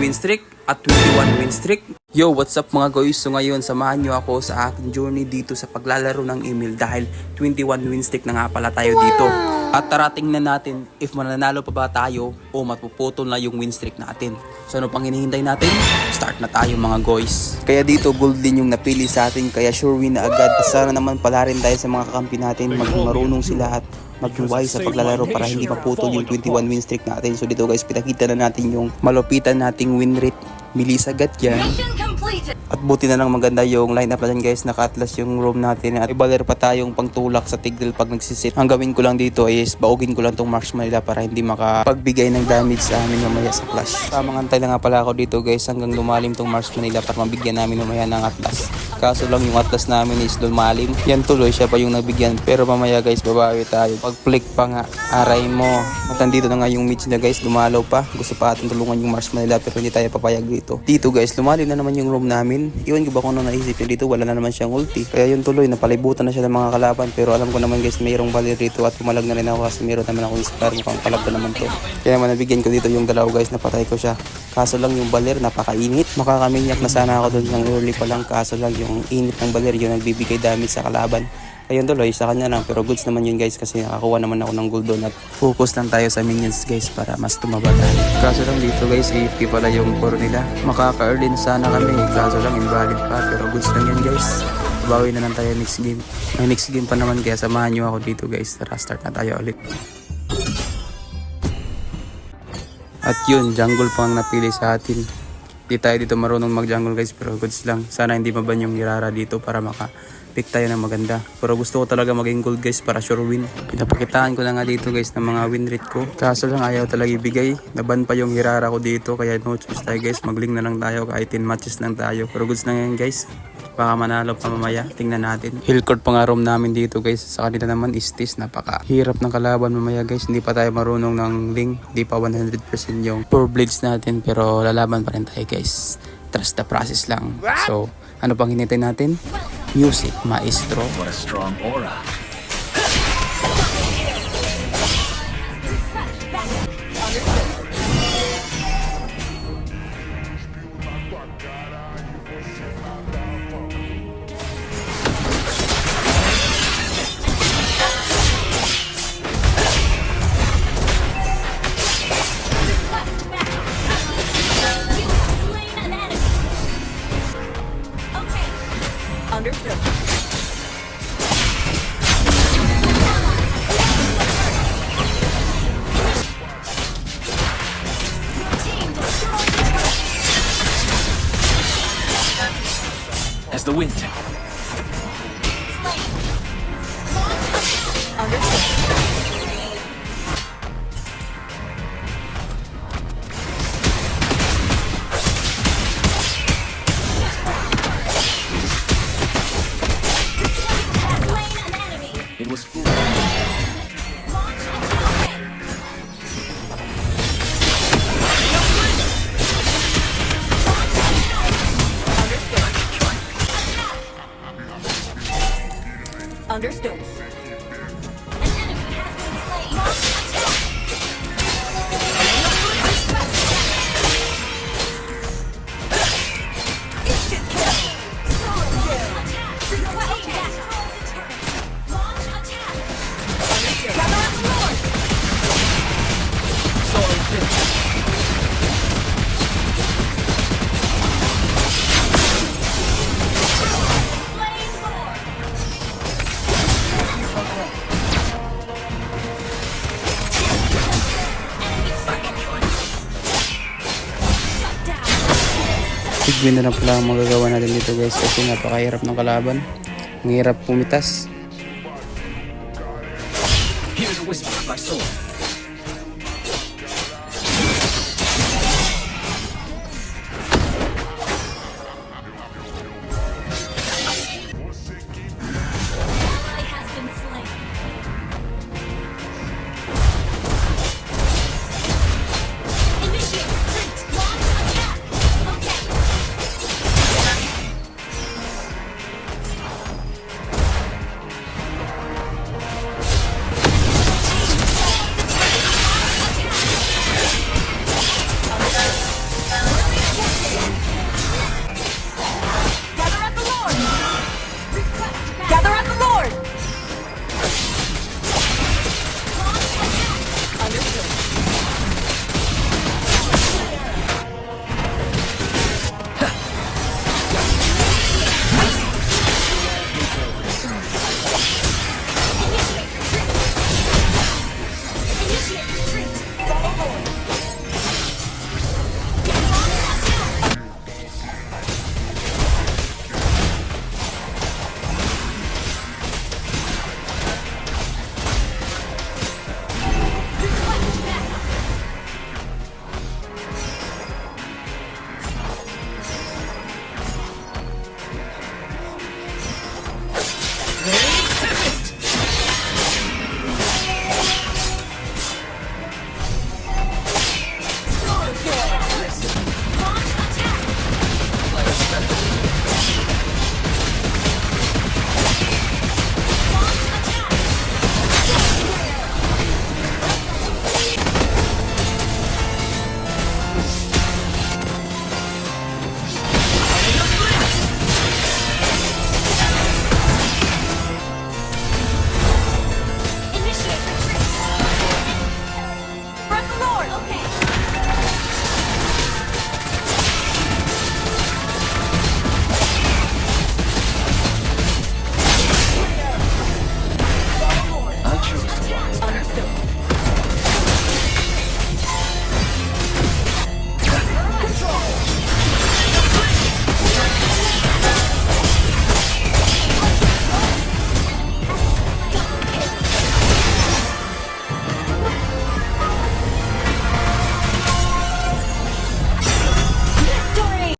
win streak at 21 win streak. Yo, what's up mga guys? So ngayon, samahan nyo ako sa aking journey dito sa paglalaro ng email dahil 21 win streak na nga pala tayo dito. At tarating na natin if mananalo pa ba tayo o mapuputol na yung win streak natin. So ano pang hinihintay natin? Start na tayo mga guys. Kaya dito gold din yung napili sa atin, kaya sure win na agad. Sana naman pala rin tayo sa mga kakampi natin, maging marunong sila at maging wise sa paglalaro para hindi maputol yung 21 win streak natin. So dito guys, pinakita na natin yung malupitan nating win rate. Bilis agad yan. At buti na lang maganda yung line up natin guys. Naka-atlas yung room natin. At ibaler pa tayong pangtulak sa tigil pag nagsisit. Ang gawin ko lang dito is baugin ko lang tong marksman nila para hindi makapagbigay ng damage sa amin mamaya sa clash. Tamang antay lang nga pala ako dito guys hanggang lumalim tong marksman nila para mabigyan namin mamaya ng atlas. Kaso lang yung atlas namin is lumalim. Yan tuloy siya pa yung nabigyan. Pero mamaya guys babawi tayo. Pag flick pa nga aray mo. At nandito na nga yung mid na guys. Lumalaw pa. Gusto pa atin tulungan yung marksman nila pero hindi tayo papayag dito. Dito guys lumalim na naman yung room namin. Iwan ko ba kung ano naisip yun dito. Wala na naman siyang ulti. Kaya yun tuloy napalibutan na siya ng mga kalaban. Pero alam ko naman guys mayroong balir dito. At pumalag na rin ako kasi mayroon naman akong scar. Mukhang palag na naman to. Kaya manabigyan ko dito yung dalaw guys. Napatay ko siya. Kaso lang yung balir napakainit. Makakaminyak na sana ako doon ng early pa lang. Kaso lang yung init ng balir yung nagbibigay damage sa kalaban. Ayun tuloy, sa kanya lang. Pero goods naman yun guys kasi nakakuha naman ako ng gold doon. At focus lang tayo sa minions guys para mas tumaba tayo. Kaso lang dito guys, AFK pala yung core nila. Makaka-early na sana kami. Kaso lang invalid pa. Pero goods lang yun guys. Bawi na lang tayo next game. May next game pa naman kaya samahan nyo ako dito guys. Tara, start na tayo ulit. At yun, jungle pa ang napili sa atin. Di tayo dito marunong mag-jungle guys pero goods lang. Sana hindi maban yung Hirara dito para maka-pick tayo ng maganda. Pero gusto ko talaga maging gold guys para sure win. Pinapakitaan ko na nga dito guys ng mga win rate ko. Kaso lang ayaw talaga ibigay. Naban pa yung Hirara ko dito kaya no choice tayo guys. Mag-link na lang tayo kahit 10 matches lang tayo. Pero goods na ngayon guys. Baka manalo pa mamaya. Tingnan natin. Hillcourt pa nga room namin dito guys. Sa kanila naman is this. Napaka-hirap ng kalaban mamaya guys. Hindi pa tayo marunong ng link. Hindi pa 100% yung 4 blades natin. Pero lalaban pa rin tayo guys. Trust the process lang. So, ano pang hinintay natin? Music, maestro. What a strong aura. Understood. As the wind. Understood. It was full. Understood. Big win na lang pala ang magagawa natin dito guys kasi napakahirap ng kalaban. Ang hirap pumitas.